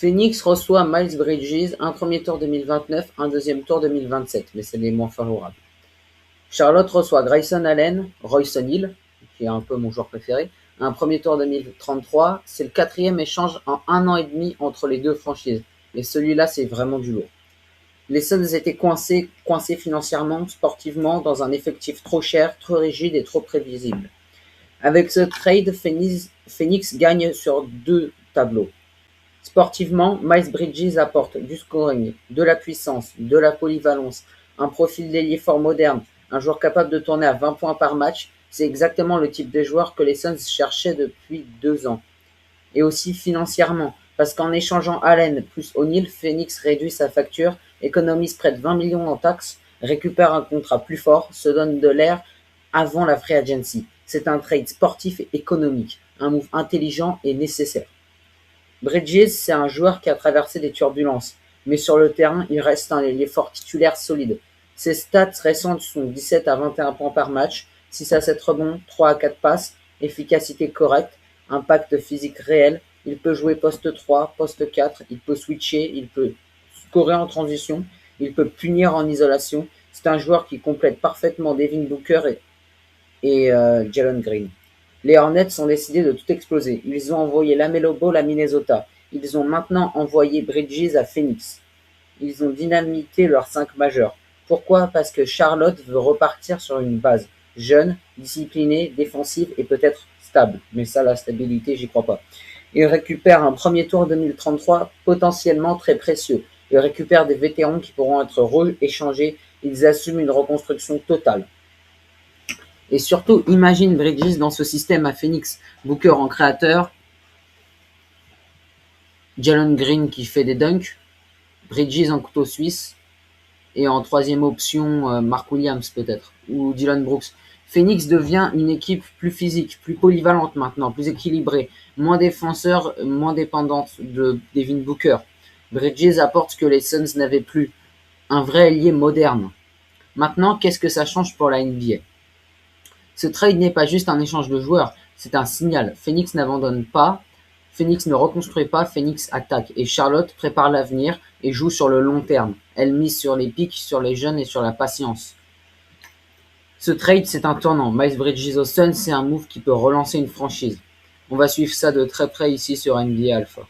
Phoenix reçoit Miles Bridges, un premier tour 2029, un deuxième tour 2027, mais c'est les moins favorables. Charlotte reçoit Grayson Allen, Royce O'Neal, qui est un peu mon joueur préféré, un premier tour 2033. C'est le quatrième échange en 1 an et demi entre les deux franchises. Et celui-là, c'est vraiment du lourd. Les Suns étaient coincés financièrement, sportivement, dans un effectif trop cher, trop rigide et trop prévisible. Avec ce trade, Phoenix gagne sur 2 tableaux. Sportivement, Miles Bridges apporte du scoring, de la puissance, de la polyvalence, un profil d'ailier fort moderne, un joueur capable de tourner à 20 points par match. C'est exactement le type de joueur que les Suns cherchaient depuis 2 ans. Et aussi financièrement, parce qu'en échangeant Allen plus O'Neal, Phoenix réduit sa facture, économise près de 20 millions en taxes, récupère un contrat plus fort, se donne de l'air avant la free agency. C'est un trade sportif et économique, un move intelligent et nécessaire. Bridges, c'est un joueur qui a traversé des turbulences, mais sur le terrain, il reste un ailier fort titulaire solide. Ses stats récentes sont 17 à 21 points par match, 6 à 7 rebonds, 3 à 4 passes, efficacité correcte, impact physique réel. Il peut jouer poste 3, poste 4, il peut switcher, il peut scorer en transition, il peut punir en isolation. C'est un joueur qui complète parfaitement Devin Booker et Jalen Green. Les Hornets ont décidé de tout exploser. Ils ont envoyé LaMelo Ball à Minnesota. Ils ont maintenant envoyé Bridges à Phoenix. Ils ont dynamité leurs 5 majeurs. Pourquoi? Parce que Charlotte veut repartir sur une base jeune, disciplinée, défensive et peut-être stable. Mais ça, la stabilité, j'y crois pas. Ils récupèrent un premier tour 2033 potentiellement très précieux. Ils récupèrent des vétérans qui pourront être échangés. Ils assument une reconstruction totale. Et surtout, imagine Bridges dans ce système à Phoenix. Booker en créateur, Jalen Green qui fait des dunks, Bridges en couteau suisse, et en troisième option, Mark Williams peut-être, ou Dylan Brooks. Phoenix devient une équipe plus physique, plus polyvalente maintenant, plus équilibrée, moins défenseur, moins dépendante de Devin Booker. Bridges apporte ce que les Suns n'avaient plus, un vrai ailier moderne. Maintenant, qu'est-ce que ça change pour la NBA? Ce trade n'est pas juste un échange de joueurs, c'est un signal. Phoenix n'abandonne pas, Phoenix ne reconstruit pas, Phoenix attaque. Et Charlotte prépare l'avenir et joue sur le long terme. Elle mise sur les pics, sur les jeunes et sur la patience. Ce trade, c'est un tournant. Miles Bridges aux Suns, c'est un move qui peut relancer une franchise. On va suivre ça de très près ici sur NBA Alpha.